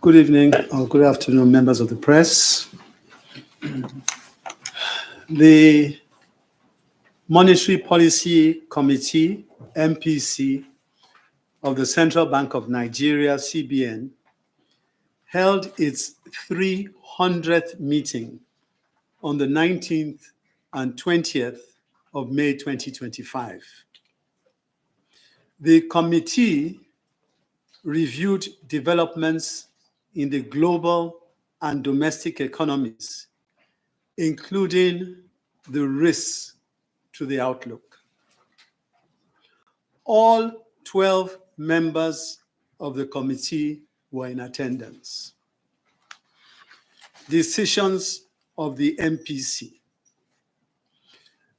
Good evening or good afternoon, members of the press. The Monetary Policy Committee, MPC, of the Central Bank of Nigeria, CBN, held its 300th meeting on the 19th and 20th of May 2025. The committee reviewed developments in the global and domestic economies, including the risks to the outlook. All 12 members of the committee were in attendance. Decisions of the MPC.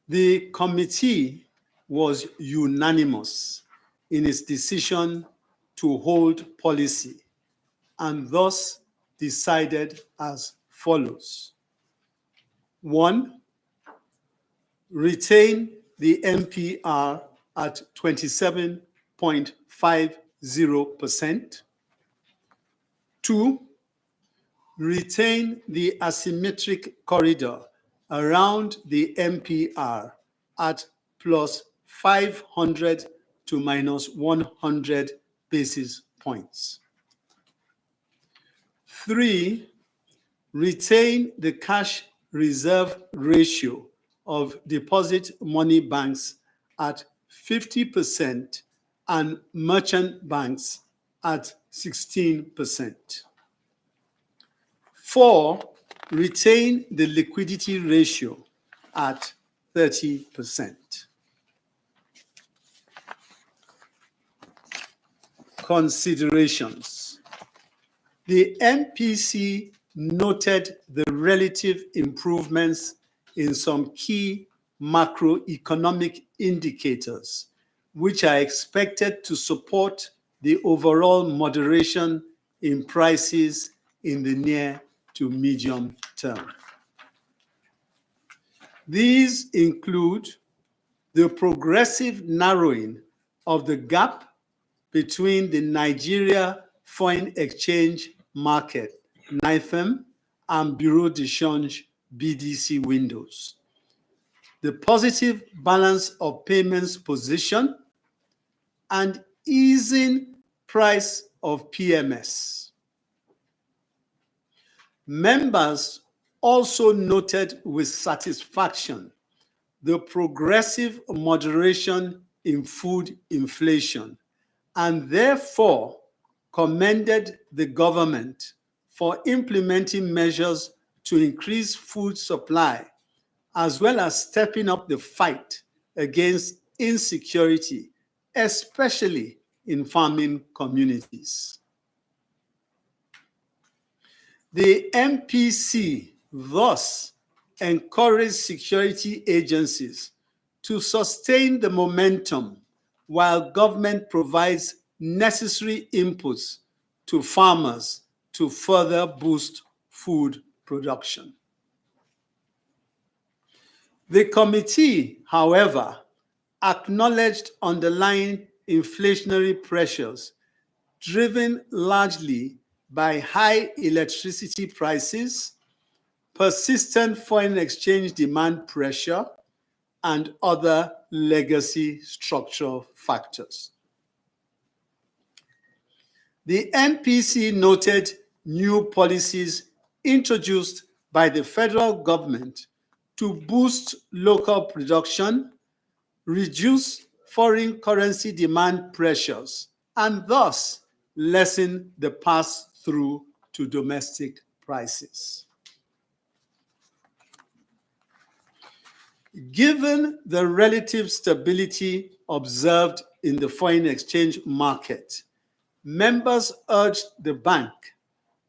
The committee was unanimous in its decision to hold policy and thus decided as follows. 1, retain the MPR at 27.50%. 2, retain the asymmetric corridor around the MPR at plus 500 to minus 100 basis points. 3, retain the cash reserve ratio of deposit money banks at 50% and merchant banks at 16%. 4, retain the liquidity ratio at 30%. Considerations. The MPC noted the relative improvements in some key macroeconomic indicators, which are expected to support the overall moderation in prices in the near to medium term. These include the progressive narrowing of the gap between the Nigeria foreign exchange market, NIFEM, and Bureau de Change, BDC windows, the positive balance of payments position, and easing price of PMS. Members also noted with satisfaction the progressive moderation in food inflation and therefore commended the government for implementing measures to increase food supply, as well as stepping up the fight against insecurity, especially in farming communities. The MPC thus encouraged security agencies to sustain the momentum while government provides necessary inputs to farmers to further boost food production. The committee, however, acknowledged underlying inflationary pressures driven largely by high electricity prices, persistent foreign exchange demand pressure, and other legacy structural factors. The MPC noted new policies introduced by the federal government to boost local production, reduce foreign currency demand pressures, and thus lessen the pass-through to domestic prices. Given the relative stability observed in the foreign exchange market, members urged the bank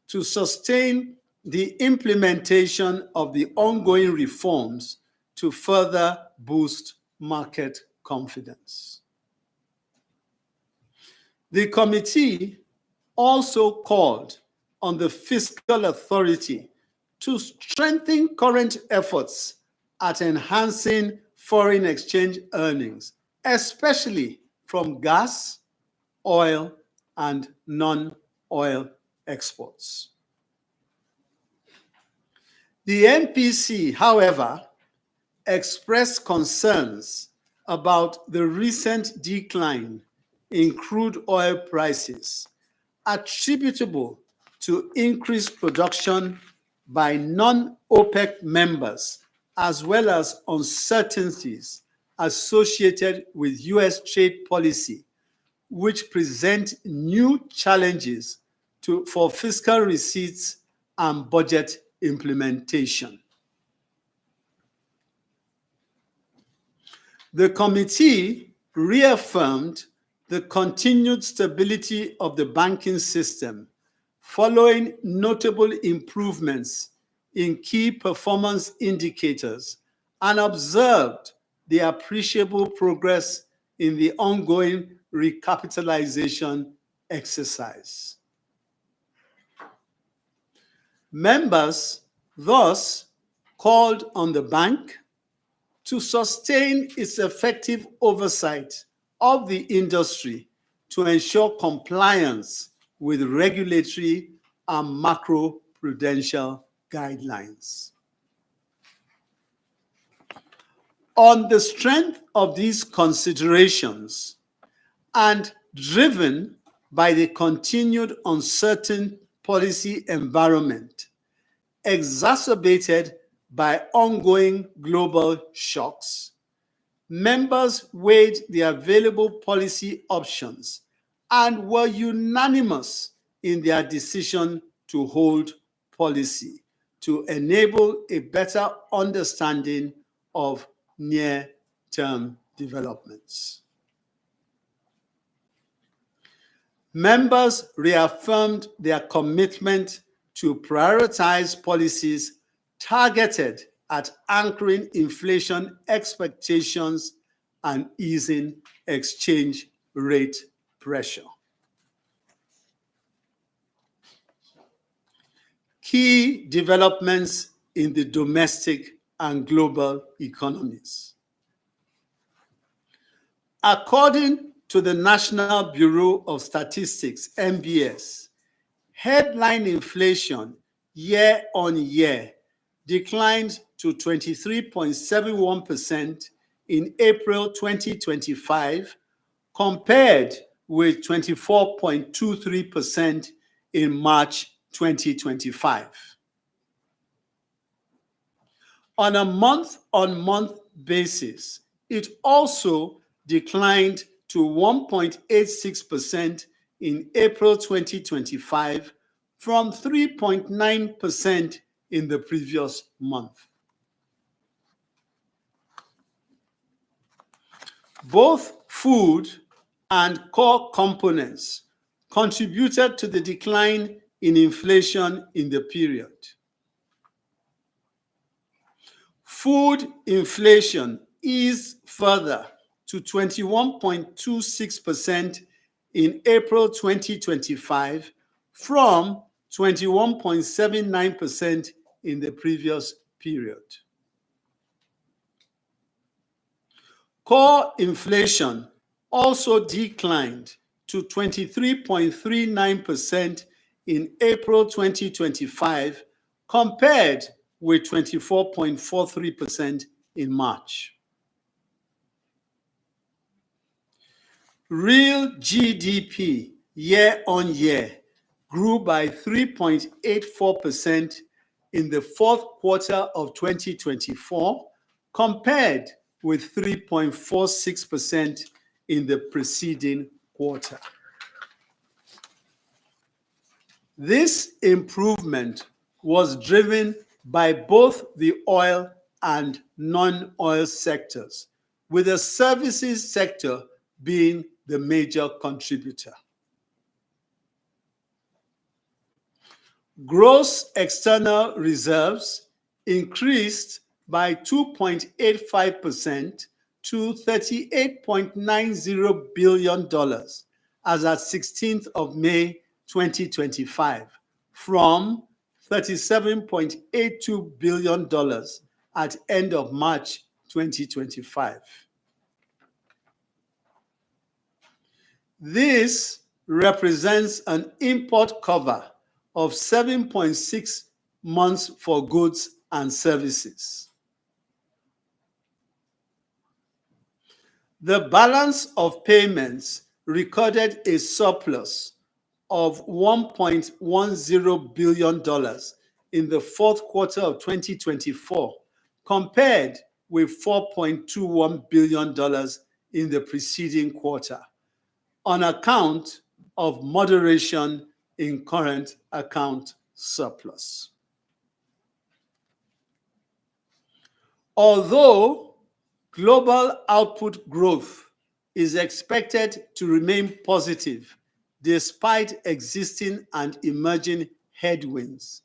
to sustain the implementation of the ongoing reforms to further boost market confidence. The committee also called on the fiscal authority to strengthen current efforts at enhancing foreign exchange earnings, especially from gas, oil, and non-oil exports. The MPC, however, expressed concerns about the recent decline in crude oil prices attributable to increased production by non-OPEC members, as well as uncertainties associated with U.S. trade policy, which present new challenges for fiscal receipts and budget implementation. The committee reaffirmed the continued stability of the banking system following notable improvements in key performance indicators and observed the appreciable progress in the ongoing recapitalization exercise. Members thus called on the bank to sustain its effective oversight of the industry to ensure compliance with regulatory and macroprudential guidelines. On the strength of these considerations and driven by the continued uncertain policy environment exacerbated by ongoing global shocks, members weighed the available policy options and were unanimous in their decision to hold policy to enable a better understanding of near-term developments. Members reaffirmed their commitment to prioritize policies targeted at anchoring inflation expectations and easing exchange rate pressure. Key developments in the domestic and global economies. According to the National Bureau of Statistics, NBS, headline inflation year-on-year declined to 23.71% in April 2025, compared with 24.23% in March 2025. On a month-on-month basis, it also declined to 1.86% in April 2025 from 3.9% in the previous month. Both food and core components contributed to the decline in inflation in the period. Food inflation eased further to 21.26% in April 2025 from 21.79% in the previous period. Core inflation also declined to 23.39% in April 2025, compared with 24.43% in March. Real GDP year-on-year grew by 3.84% in the fourth quarter of 2024, compared with 3.46% in the preceding quarter. This improvement was driven by both the oil and non-oil sectors, with the services sector being the major contributor. Gross external reserves increased by 2.85% to $38.90 billion as at 16th of May 2025, from $37.82 billion at end of March 2025. This represents an import cover of 7.6 months for goods and services. The balance of payments recorded a surplus of $1.10 billion in the fourth quarter of 2024, compared with $4.21 billion in the preceding quarter, on account of moderation in current account surplus. Although global output growth is expected to remain positive despite existing and emerging headwinds,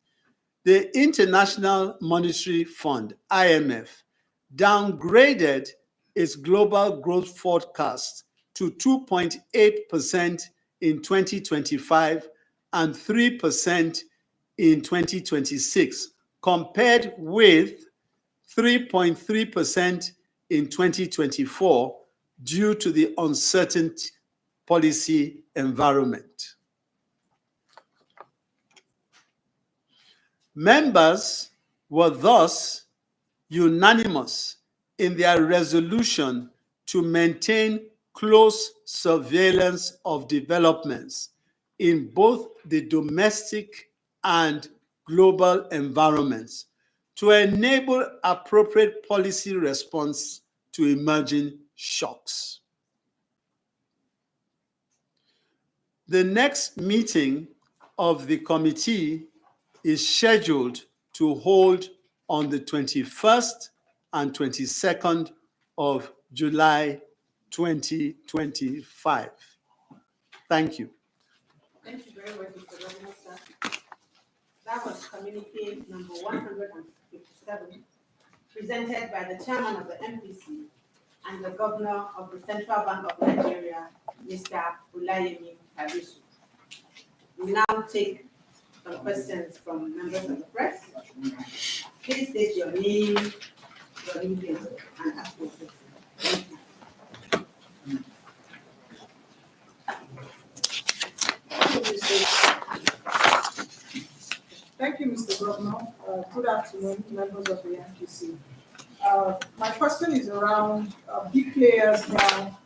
the International Monetary Fund, IMF, downgraded its global growth forecast to 2.8% in 2025 and 3% in 2026, compared with 3.3% in 2024 due to the uncertain policy environment. Members were thus unanimous in their resolution to maintain close surveillance of developments in both the domestic and global environments to enable appropriate policy response to emerging shocks. The next meeting of the committee is scheduled to hold on the 21st and 22nd of July 2025. Thank you. Thank you very much, Mr. Governor, sir. That was communique number 157, presented by the chairman of the MPC and the governor of the Central Bank of Nigeria, Mr. Olayemi Kabisu. We now take some questions from members of the press. Please state your name, your email, and ask your question. Thank you, Mr. Governor. Good afternoon, members of the MPC. My question is around big players now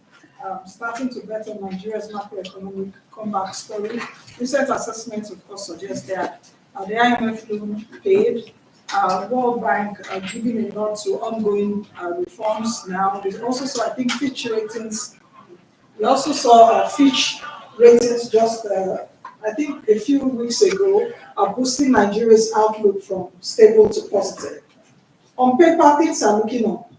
starting to bet on Nigeria's macroeconomic comeback story. Recent assessments, of course, suggest that the IMF loan paid, World Bank giving a nod to ongoing reforms now. There's also saw, I think, Fitch ratings. We also saw Fitch ratings just, I think, a few weeks ago, boosting Nigeria's outlook from stable to positive. On paper, things are looking up,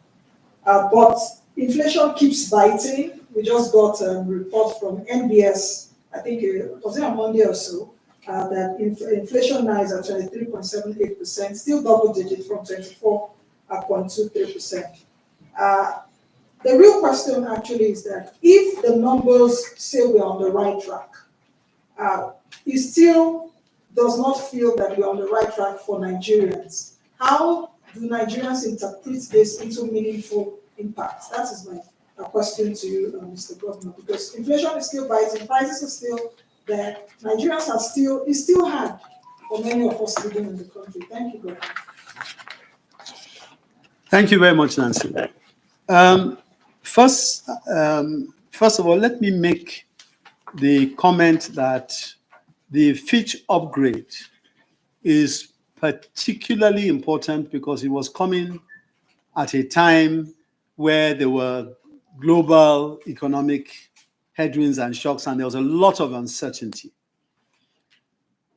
but inflation keeps biting. We just got a report from NBS, I think it was on Monday or so, that inflation now is at 23.78%, still double digit from 24.23%. The real question actually is that if the numbers say we're on the right track, it still does not feel that we're on the right track for Nigerians. How do Nigerians interpret this into meaningful impacts? That is my question to you, Mr. Governor, because inflation is still biting, prices are still there. Nigerians are still, it's still hard for many of us living in the country. Thank you, Governor. Thank you very much, Nancy. First of all, let me make the comment that the Fitch upgrade is particularly important because it was coming at a time where there were global economic headwinds and shocks, and there was a lot of uncertainty.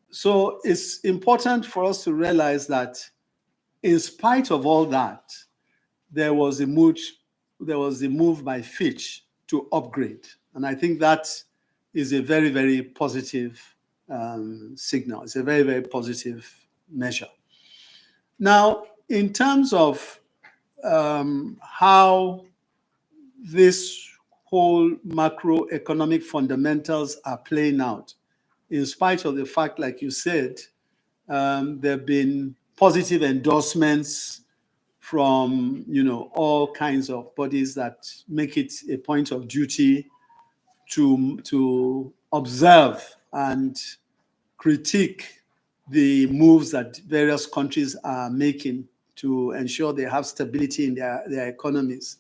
So it's important for us to realize that in spite of all that, there was a move by Fitch to upgrade. And I think that is a very, very positive signal. It's a very, very positive measure. Now, in terms of how this whole macroeconomic fundamentals are playing out, in spite of the fact, like you said, there have been positive endorsements from all kinds of bodies that make it a point of duty to observe and critique the moves that various countries are making to ensure they have stability in their economies.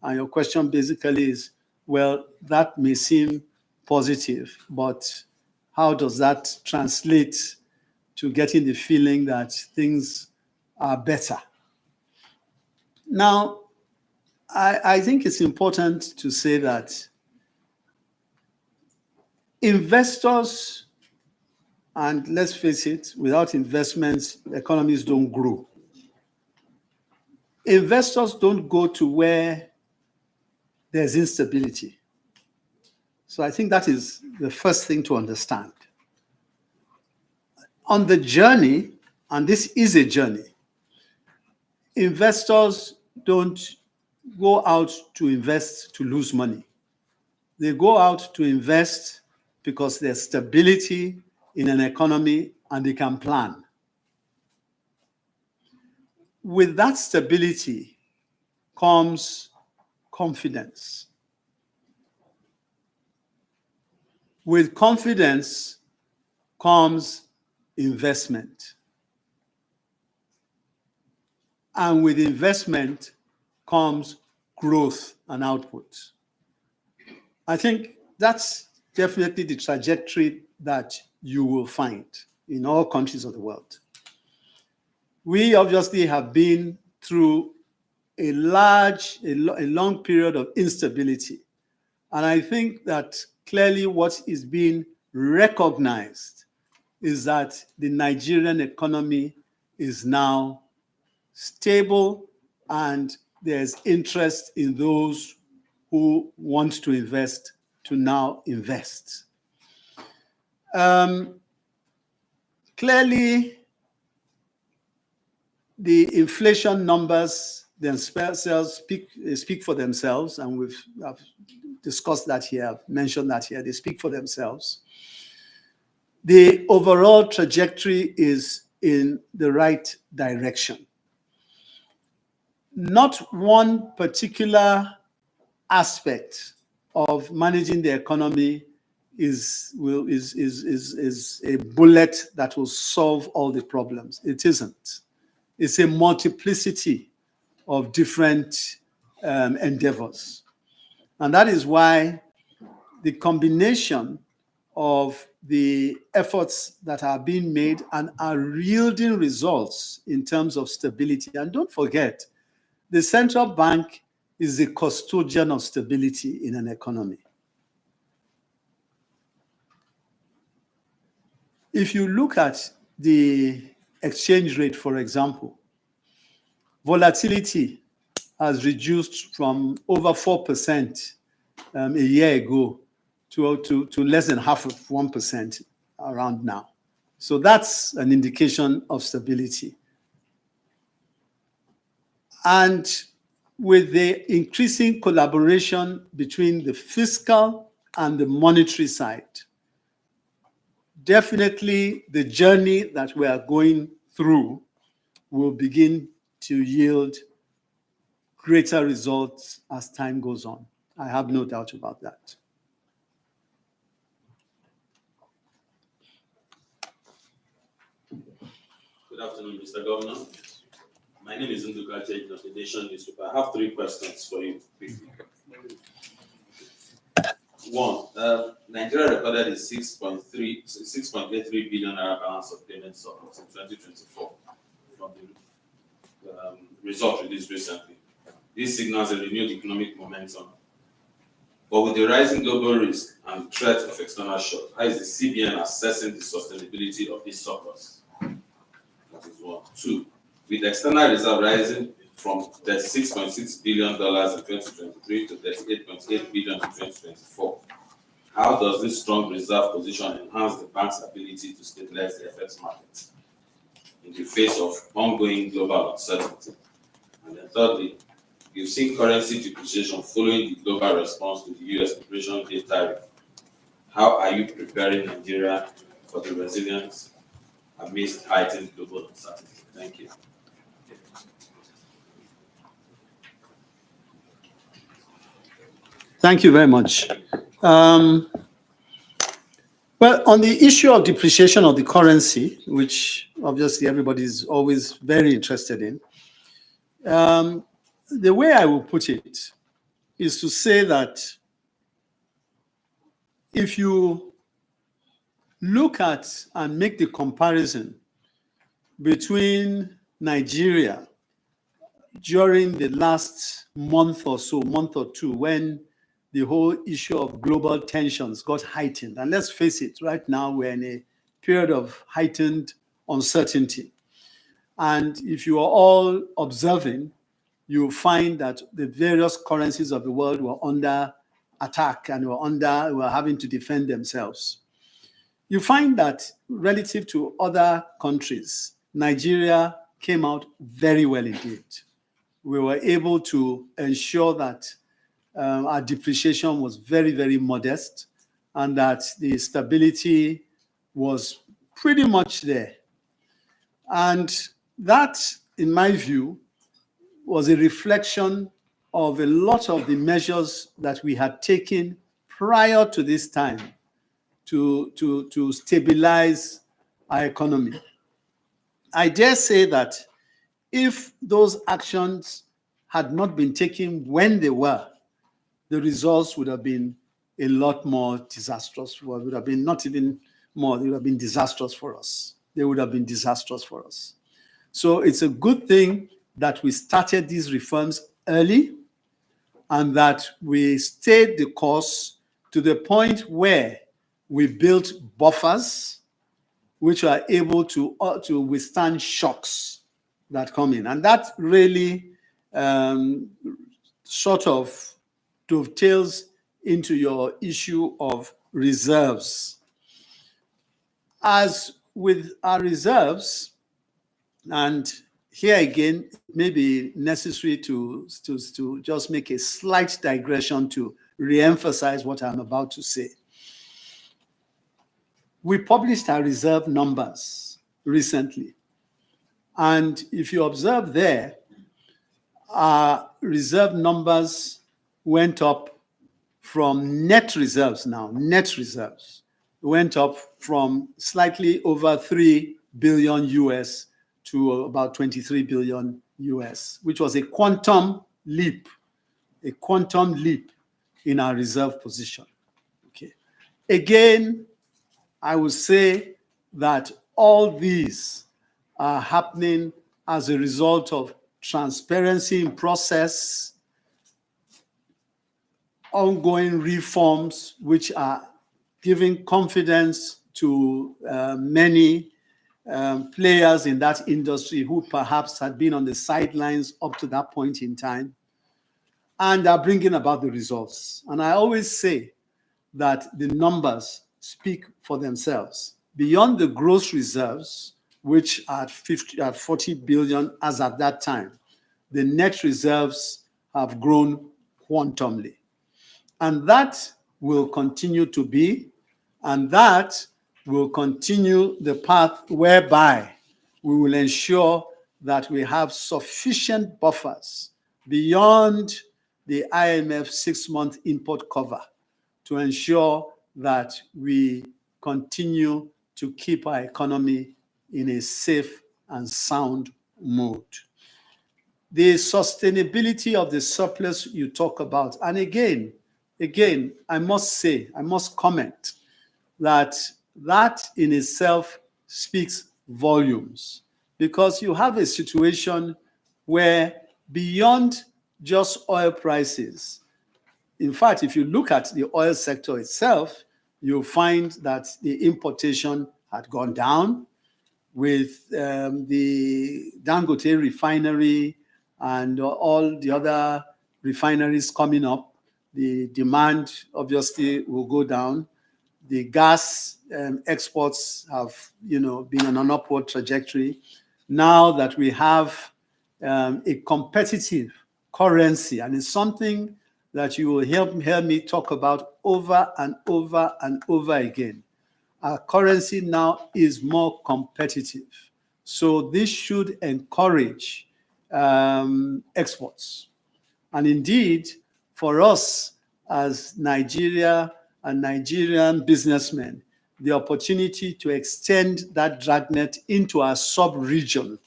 And your question basically is, well, that may seem positive, but how does that translate to getting the feeling that things are better? Now, I think it's important to say that investors, and let's face it, without investments, economies don't grow. Investors don't go to where there's instability. So I think that is the first thing to understand. On the journey, and this is a journey, investors don't go out to invest to lose money. They go out to invest because there's stability in an economy and they can plan. With that stability comes confidence. With confidence comes investment. And with investment comes growth and output. I think that's definitely the trajectory that you will find in all countries of the world. We obviously have been through a long period of instability. And I think that clearly what is being recognized is that the Nigerian economy is now stable and there's interest in those who want to invest to now invest. Clearly, the inflation numbers themselves speak for themselves, and I've discussed that here, I've mentioned that here, they speak for themselves. The overall trajectory is in the right direction. Not one particular aspect of managing the economy is a bullet that will solve all the problems. It isn't. It's a multiplicity of different endeavors. And that is why the combination of the efforts that are being made and are yielding results in terms of stability. And don't forget, the central bank is the custodian of stability in an economy. If you look at the exchange rate, for example, volatility has reduced from over 4% a year ago to less than half of 1% around now. So that's an indication of stability. And with the increasing collaboration between the fiscal and the monetary side, definitely the journey that we are going through will begin to yield greater results as time goes on. I have no doubt about that. Good afternoon, Mr. Governor. My name is Nduka Chej of the Nation newspaper. I have 3 questions for you quickly. 1, Nigeria recorded a 6.83 billion naira balance of payments surplus in 2024 from the result released recently. This signals a renewed economic momentum. But with the rising global risk and threat of external shock, how is the CBN assessing the sustainability of this surplus? That is 1. 2, with external reserve rising from $36.6 billion in 2023 to $38.8 billion in 2024, how does this strong reserve position enhance the bank's ability to stabilize the FX market in the face of ongoing global uncertainty? And then thirdly, you've seen currency depreciation following the global response to the US Liberation Day tariff. How are you preparing Nigeria for the resilience amidst heightened global uncertainty? Thank you. Thank you very much. Well, on the issue of depreciation of the currency, which obviously everybody is always very interested in, the way I will put it is to say that if you look at and make the comparison between Nigeria during the last month or so, month or two, when the whole issue of global tensions got heightened. And let's face it, right now we're in a period of heightened uncertainty. And if you are all observing, you'll find that the various currencies of the world were under attack and were having to defend themselves. You find that relative to other countries, Nigeria came out very well indeed. We were able to ensure that our depreciation was very, very modest and that the stability was pretty much there. And that, in my view, was a reflection of a lot of the measures that we had taken prior to this time to stabilize our economy. I dare say that if those actions had not been taken when they were, the results would have been a lot more disastrous. Well, it would have been not even more, they would have been disastrous for us. They would have been disastrous for us. So it's a good thing that we started these reforms early and that we stayed the course to the point where we built buffers which are able to withstand shocks that come in. And that really sort of dovetails into your issue of reserves. As with our reserves, and here again, it may be necessary to just make a slight digression to re-emphasize what I'm about to say. We published our reserve numbers recently. And if you observe there, our reserve numbers went up from net reserves went up from slightly over 3 billion US to about 23 billion US, which was a quantum leap in our reserve position. Okay. Again, I would say that all these are happening as a result of transparency in process, ongoing reforms which are giving confidence to many players in that industry who perhaps had been on the sidelines up to that point in time, and are bringing about the results. And I always say that the numbers speak for themselves. Beyond the gross reserves, which are at 40 billion as at that time, the net reserves have grown quantumly. And that will continue to be, and that will continue the path whereby we will ensure that we have sufficient buffers beyond the IMF 6-month import cover to ensure that we continue to keep our economy in a safe and sound mode. The sustainability of the surplus you talk about, and again, I must comment that in itself speaks volumes, because you have a situation where beyond just oil prices, in fact, if you look at the oil sector itself, you'll find that the importation had gone down with the Dangote refinery and all the other refineries coming up. The demand obviously will go down. The gas exports have, been on an upward trajectory. Now that we have a competitive currency, and it's something that you will hear me talk about over and over and over again. Our currency now is more competitive. So this should encourage exports. And indeed, for us as Nigeria and Nigerian businessmen, the opportunity to extend that dragnet into our sub-region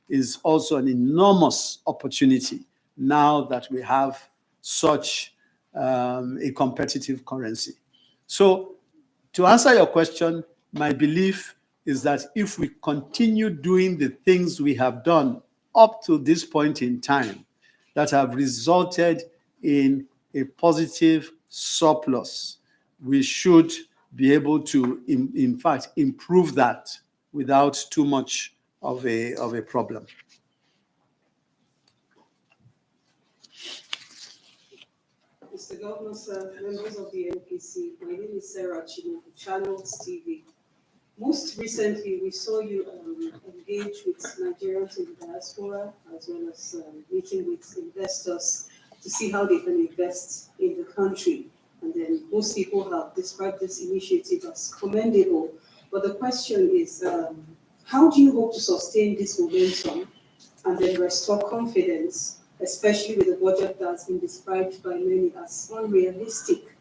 is also an enormous opportunity now that we have such a competitive currency. So to answer your question, my belief is that if we continue doing the things we have done up to this point in time that have resulted in a positive surplus, we should be able to, in fact, improve that without too much of a problem. Mr. Governor, sir, members of the MPC, my name is Sarah Chino, Channels TV. Most recently, we saw you engage with Nigerians in the diaspora, as well as meeting with investors to see how they can invest in the country. And then most people have described this initiative as commendable. But the question is, how do you hope to sustain this momentum and then restore confidence, especially with a budget that's been described by many as unrealistic?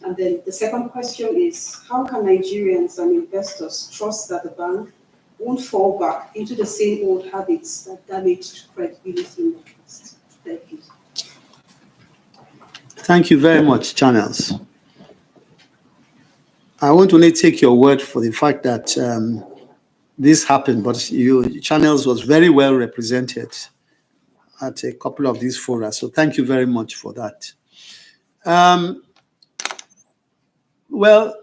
And then the second question is, how can Nigerians and investors trust that the bank won't fall back into the same old habits that damaged credibility in the past? Thank you. Thank you very much, Channels. I won't only take your word for the fact that this happened, but Channels was very well represented at a couple of these fora. So thank you very much for that. Well,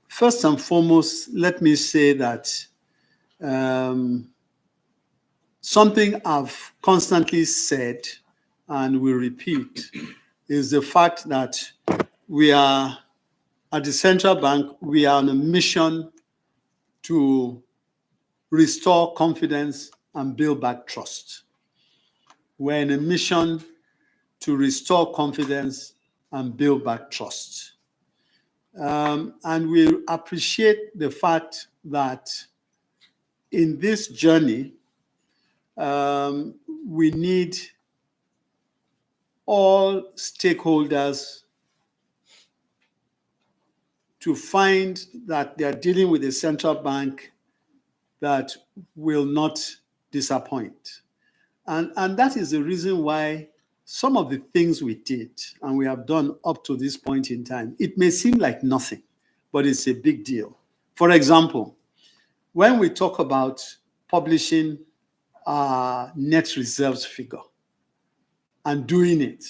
first and foremost, let me say that something I've constantly said and will repeat is the fact that we are, at the central bank, we are on a mission to restore confidence and build back trust. We're in a mission to restore confidence and build back trust. And we appreciate the fact that in this journey, we need all stakeholders to find that they are dealing with a central bank that will not disappoint. And that is the reason why some of the things we did and we have done up to this point in time, it may seem like nothing, but it's a big deal. For example, when we talk about publishing our net reserves figure and doing it,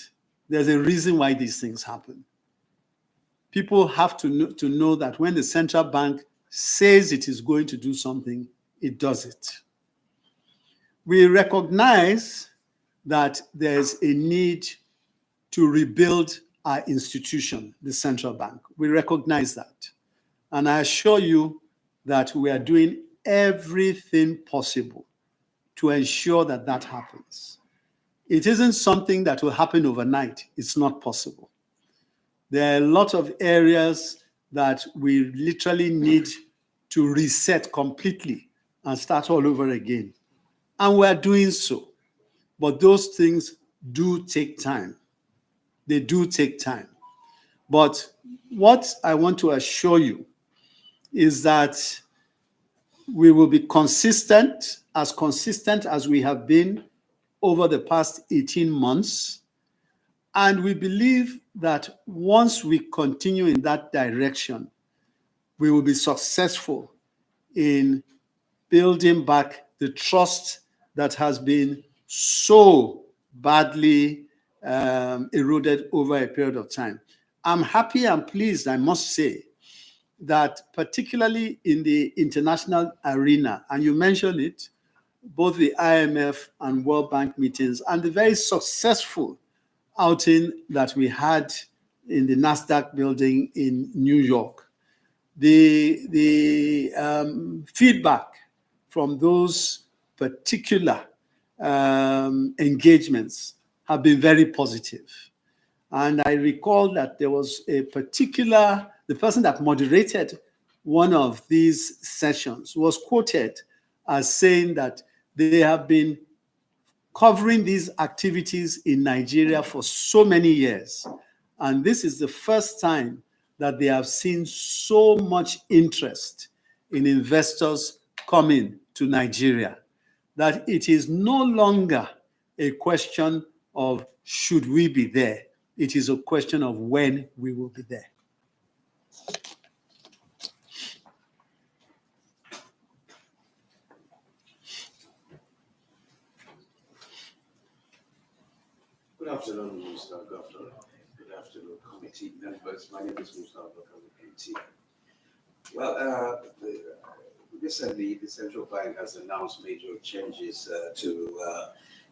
there's a reason why these things happen. People have to know that when the central bank says it is going to do something, it does it. We recognize that there's a need to rebuild our institution, the central bank. We recognize that. And I assure you that we are doing everything possible to ensure that that happens. It isn't something that will happen overnight. It's not possible. There are a lot of areas that we literally need to reset completely and start all over again. And we're doing so. But those things do take time. They do take time. But what I want to assure you is that we will be consistent as we have been over the past 18 months. And we believe that once we continue in that direction, we will be successful in building back the trust that has been so badly eroded over a period of time. I'm happy and pleased, I must say, that particularly in the international arena, and you mentioned it, both the IMF and World Bank meetings and the very successful outing that we had in the NASDAQ building in New York, the feedback from those particular engagements have been very positive. And I recall that there was the person that moderated one of these sessions was quoted as saying that they have been covering these activities in Nigeria for so many years. And this is the first time that they have seen so much interest in investors coming to Nigeria that it is no longer a question of should we be there. It is a question of when we will be there. Good afternoon, Mr. Governor. Good afternoon, committee members. My name is Mustafa MPC. Well, recently the central bank has announced major changes to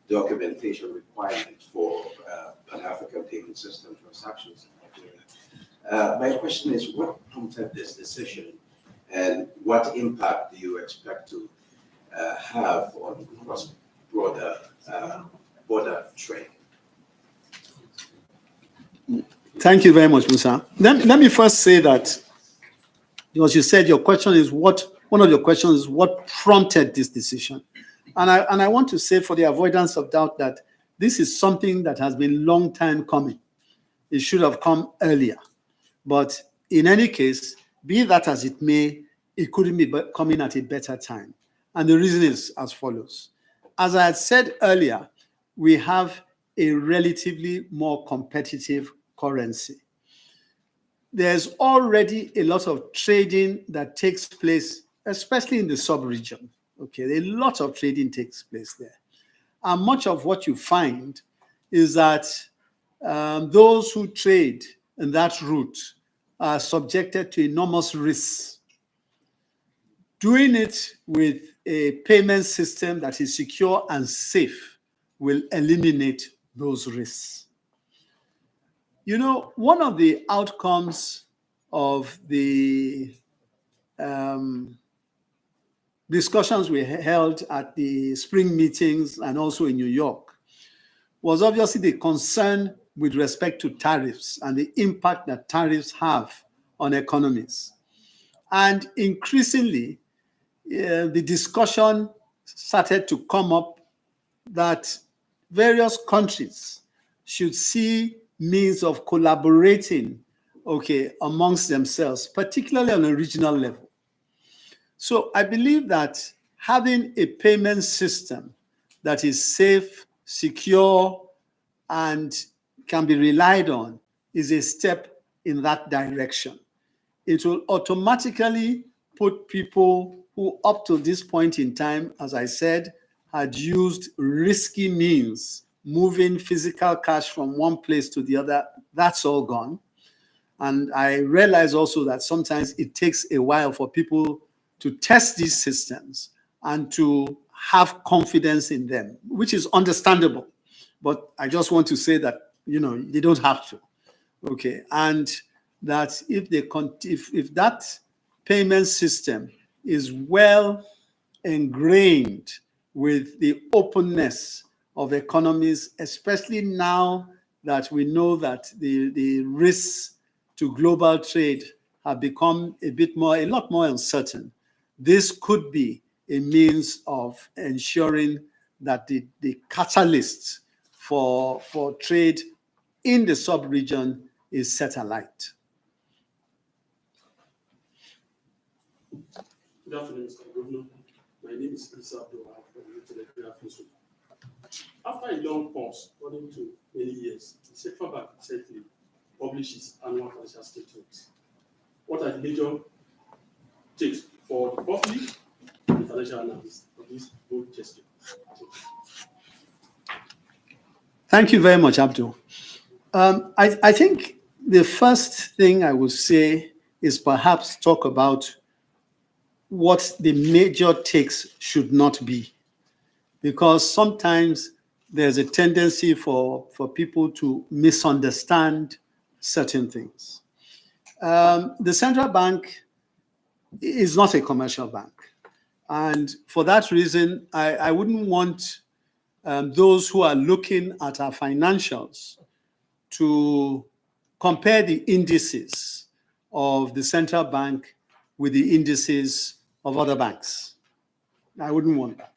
documentation requirements for Pan-African payment system transactions in Nigeria. My question is, what prompted this decision, and what impact do you expect to have on cross-border border trade? Thank you very much, Musa. Let me first say that, because you said your question is one of your questions is what prompted this decision. And I want to say, for the avoidance of doubt, that this is something that has been long time coming. It should have come earlier. But in any case, be that as it may, it couldn't be coming at a better time. And the reason is as follows. As I had said earlier, we have a relatively more competitive currency. There's already a lot of trading that takes place, especially in the sub-region. Okay, a lot of trading takes place there. And much of what you find is that those who trade in that route are subjected to enormous risks. Doing it with a payment system that is secure and safe will eliminate those risks. You know, one of the outcomes of the discussions we held at the spring meetings and also in New York was obviously the concern with respect to tariffs and the impact that tariffs have on economies. And increasingly, the discussion started to come up that various countries should see means of collaborating, okay, amongst themselves, particularly on a regional level. So I believe that having a payment system that is safe, secure, and can be relied on is a step in that direction. It will automatically put people who up to this point in time, as I said, had used risky means, moving physical cash from one place to the other, that's all gone. And I realize also that sometimes it takes a while for people to test these systems and to have confidence in them, which is understandable. But I just want to say that, you know, they don't have to. Okay, and that if that payment system is well ingrained with the openness of economies, especially now that we know that the risks to global trade have become a lot more uncertain, this could be a means of ensuring that the catalyst for trade in the sub-region is set alight. Good afternoon, Mr. Governor. My name is Isa Abdullah from Remittances. After a long pause, according to many years, the central bank recently publishes annual financial statements. What are the major takes for the public and the financial analysts of this bold gesture? Thank you very much, Abdul. I think the first thing I would say is perhaps talk about what the major takes should not be, because sometimes there's a tendency for people to misunderstand certain things. The central bank is not a commercial bank. And for that reason, I wouldn't want those who are looking at our financials to compare the indices of the central bank with the indices of other banks. I wouldn't want that.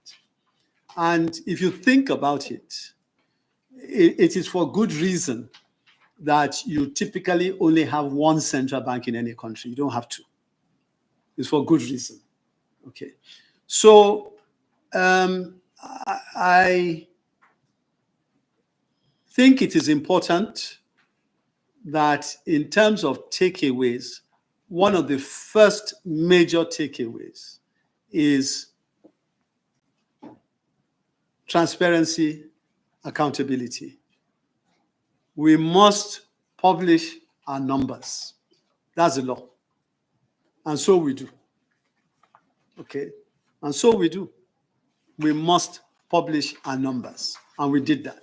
And if you think about it, it is for good reason that you typically only have one central bank in any country. You don't have two. It's for good reason. Okay. So I think it is important that in terms of takeaways, one of the first major takeaways is transparency, accountability. We must publish our numbers. That's the law. And so we do. Okay? And so we do. We must publish our numbers. And we did that.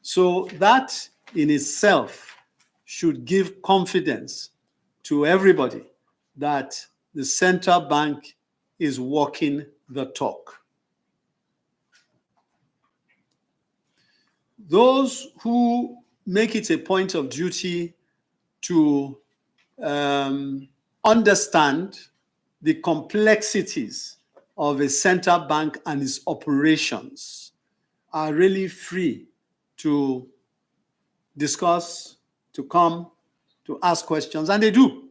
So that in itself should give confidence to everybody that the central bank is walking the talk. Those who make it a point of duty to understand the complexities of a central bank and its operations are really free to discuss, to come, to ask questions, and they do.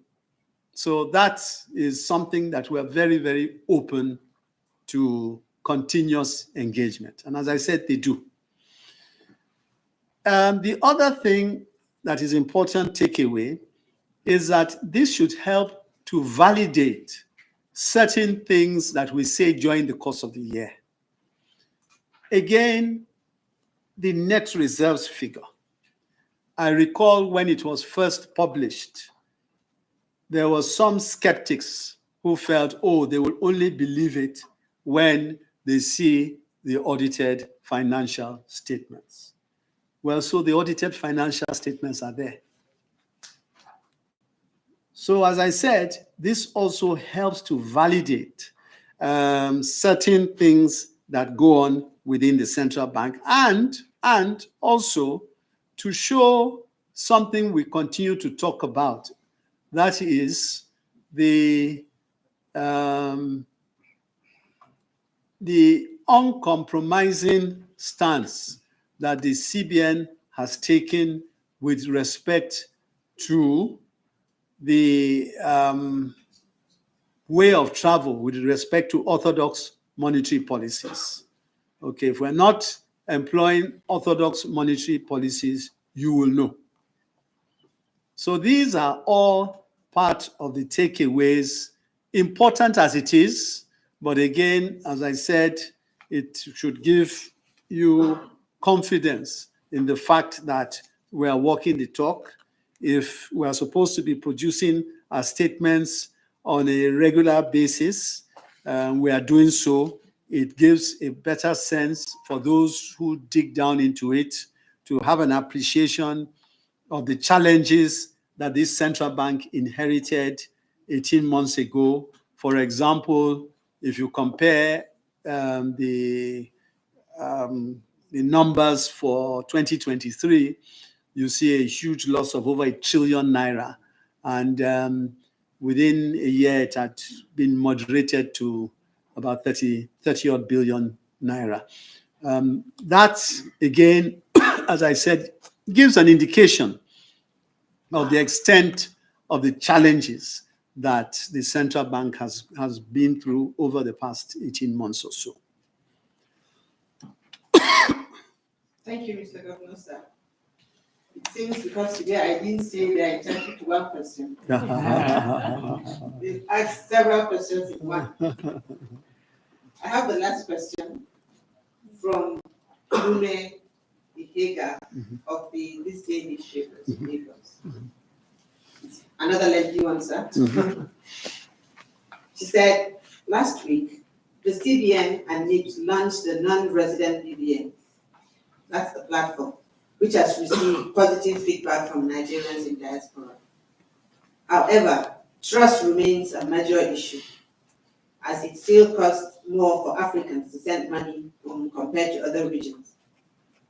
So that is something that we're very, very open to continuous engagement. And as I said, they do. The other thing that is important takeaway is that this should help to validate certain things that we say during the course of the year. Again, the net reserves figure. I recall when it was first published, there were some skeptics who felt, oh, they will only believe it when they see the audited financial statements. Well, so the audited financial statements are there. So as I said, this also helps to validate certain things that go on within the central bank and also to show something we continue to talk about. That is the uncompromising stance that the CBN has taken with respect to the way of travel with respect to orthodox monetary policies. Okay, if we're not employing orthodox monetary policies, you will know. So these are all part of the takeaways, important as it is, but again, as I said, it should give you confidence in the fact that we are walking the talk. If we are supposed to be producing our statements on a regular basis, we are doing so. It gives a better sense for those who dig down into it to have an appreciation of the challenges that this central bank inherited 18 months ago. For example, if you compare the numbers for 2023, you see a huge loss of over 1 trillion naira. And within a year, it had been moderated to about 30 odd billion naira. That, again, as I said, gives an indication of the extent of the challenges that the central bank has been through over the past 18 months or so. Thank you, Mr. Governor, sir. It seems because today I didn't say they are entitled to one question. They've asked several questions in one. I have the last question from Lune Ihega of this day newspapers, Lagos. Another lengthy one, sir. She said, last week, the CBN and NIPS launched the non-resident BBN. That's the platform, which has received positive feedback from Nigerians in diaspora. However, trust remains a major issue, as it still costs more for Africans to send money compared to other regions,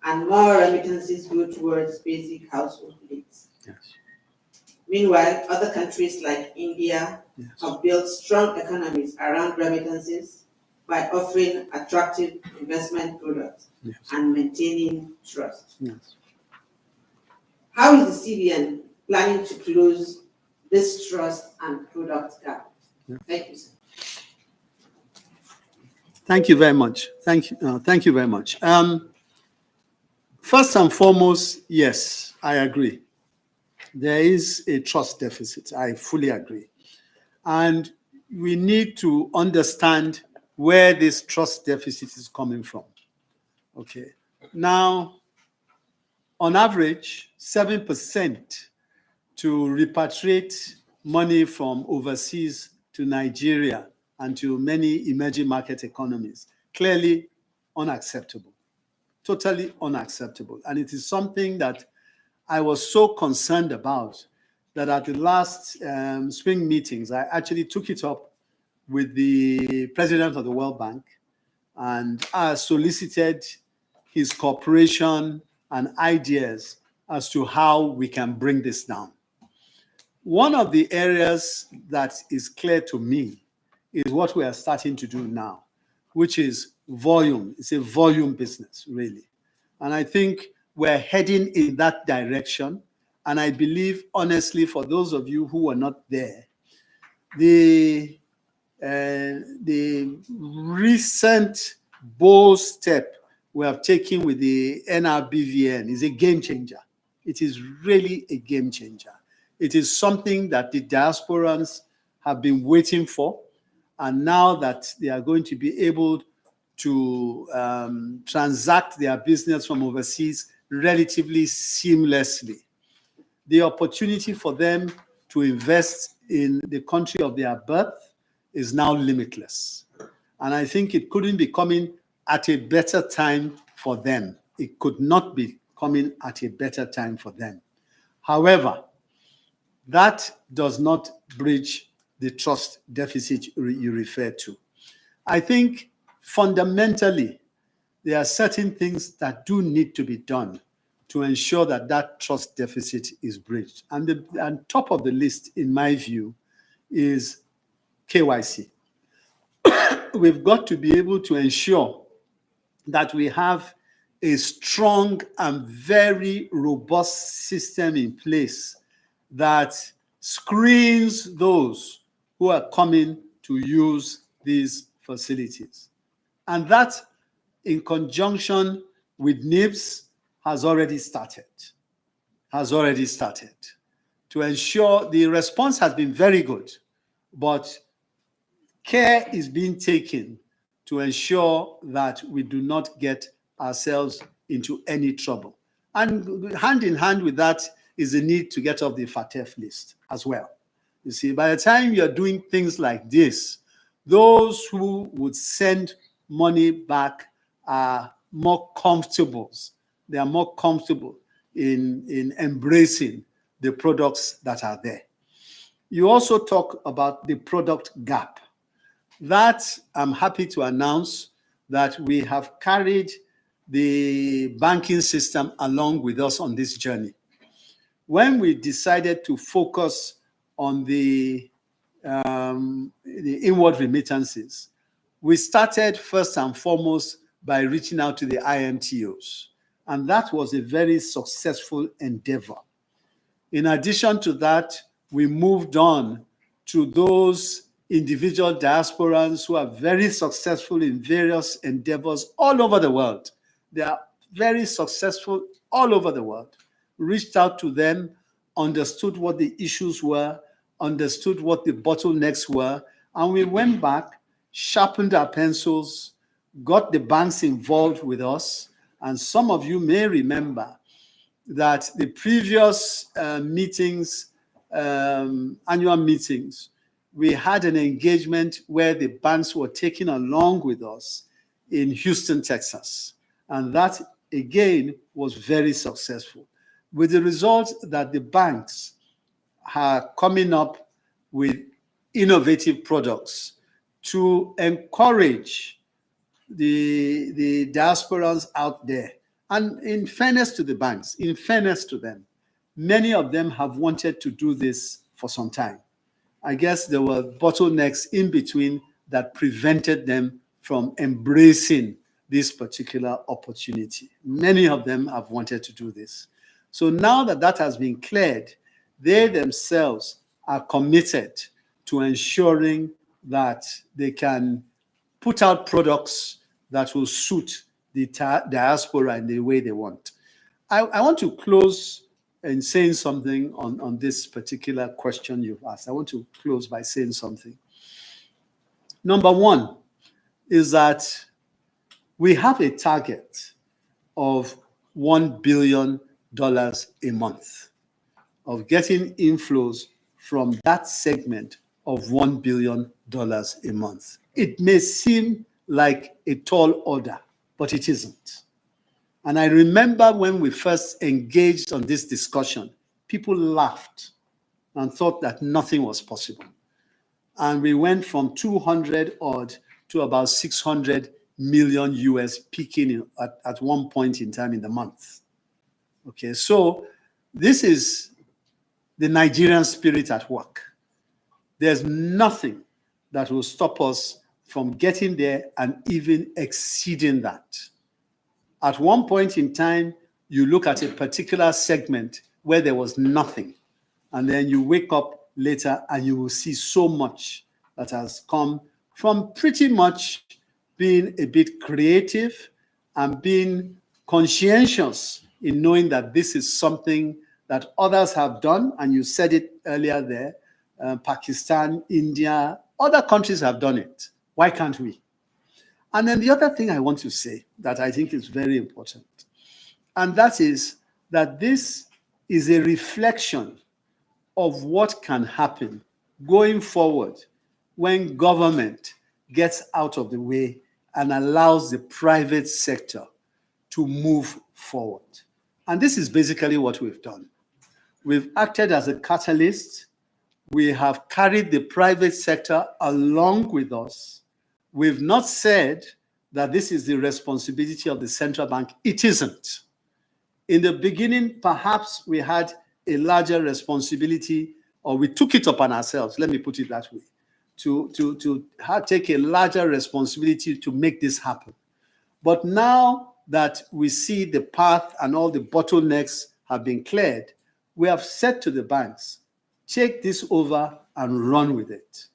and more remittances go towards basic household needs. Yes. Meanwhile, other countries like India have built strong economies around remittances by offering attractive investment products and maintaining trust. Yes. How is the CBN planning to close this trust and product gap? Thank you, sir. Thank you very much. Thank you very much. First and foremost, yes, I agree. There is a trust deficit. I fully agree. And we need to understand where this trust deficit is coming from. Okay. Now, on average, 7% to repatriate money from overseas to Nigeria and to many emerging market economies. Clearly unacceptable. Totally unacceptable. And it is something that I was so concerned about that at the last spring meetings, I actually took it up with the president of the World Bank, and I solicited his cooperation and ideas as to how we can bring this down. One of the areas that is clear to me is what we are starting to do now, which is volume. It's a volume business, really. And I think we're heading in that direction. And I believe, honestly, for those of you who were not there, the recent bold step we have taken with the NRBVN is a game changer. It is really a game changer. It is something that the diasporans have been waiting for. And now that they are going to be able to transact their business from overseas relatively seamlessly, the opportunity for them to invest in the country of their birth is now limitless. And I think it couldn't be coming at a better time for them. It could not be coming at a better time for them. However, that does not bridge the trust deficit you refer to. I think fundamentally, there are certain things that do need to be done to ensure that that trust deficit is bridged. And top of the list, in my view, is KYC. We've got to be able to ensure that we have a strong and very robust system in place that screens those who are coming to use these facilities. And that, in conjunction with NIBS, has already started. To ensure the response has been very good, but care is being taken to ensure that we do not get ourselves into any trouble. And hand in hand with that is the need to get off the FATF list as well. You see, by the time you're doing things like this, those who would send money back are more comfortable. They are more comfortable in embracing the products that are there. You also talk about the product gap. That, I'm happy to announce that we have carried the banking system along with us on this journey. When we decided to focus on the inward remittances, we started first and foremost by reaching out to the IMTOs. And that was a very successful endeavor. In addition to that, we moved on to those individual diasporans who are very successful in various endeavors all over the world. They are very successful all over the world. Reached out to them, understood what the issues were, understood what the bottlenecks were, and we went back, sharpened our pencils, got the banks involved with us. And some of you may remember that the previous annual meetings, we had an engagement where the banks were taken along with us in Houston, Texas. And that, again, was very successful, with the result that the banks are coming up with innovative products to encourage the diasporans out there. And in fairness to the banks, in fairness to them, many of them have wanted to do this for some time. I guess there were bottlenecks in between that prevented them from embracing this particular opportunity. Many of them have wanted to do this. So now that that has been cleared, they themselves are committed to ensuring that they can put out products that will suit the diaspora in the way they want. I want to close in saying something on this particular question you've asked. I want to close by saying something. Number one is that we have a target of $1 billion a month of getting inflows from that segment of $1 billion a month. It may seem like a tall order, but it isn't. And I remember when we first engaged on this discussion, people laughed and thought that nothing was possible. And we went from 200 odd to about 600 million US peaking at one point in time in the month. Okay, so this is the Nigerian spirit at work. There's nothing that will stop us from getting there and even exceeding that. At one point in time, you look at a particular segment where there was nothing, and then you wake up later and you will see so much that has come from pretty much being a bit creative and being conscientious in knowing that this is something that others have done, and you said it earlier there, Pakistan, India, other countries have done it. Why can't we? And then the other thing I want to say that I think is very important, and that is that this is a reflection of what can happen going forward when government gets out of the way and allows the private sector to move forward. And this is basically what we've done. We've acted as a catalyst. We have carried the private sector along with us. We've not said that this is the responsibility of the central bank. It isn't. In the beginning, perhaps we had a larger responsibility, or we took it upon ourselves, let me put it that way, to take a larger responsibility to make this happen. But now that we see the path and all the bottlenecks have been cleared, we have said to the banks, take this over and run with it.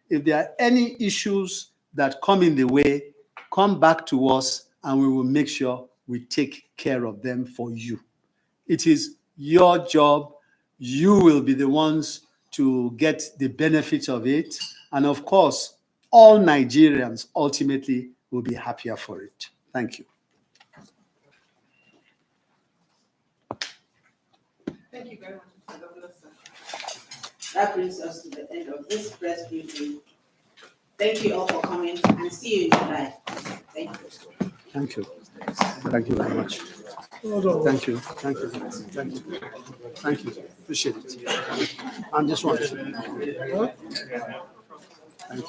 If there are any issues that come in the way, come back to us and we will make sure we take care of them for you. It is your job. You will be the ones to get the benefit of it. And of course, all Nigerians ultimately will be happier for it. Thank you. Thank you very much, Mr. Governor, sir. That brings us to the end of this press briefing. Thank you all for coming, and see you in July. Thank you. Thank you. Thank you very much. Thank you. Thank you. Thank you. Thank you. Appreciate it. And this one.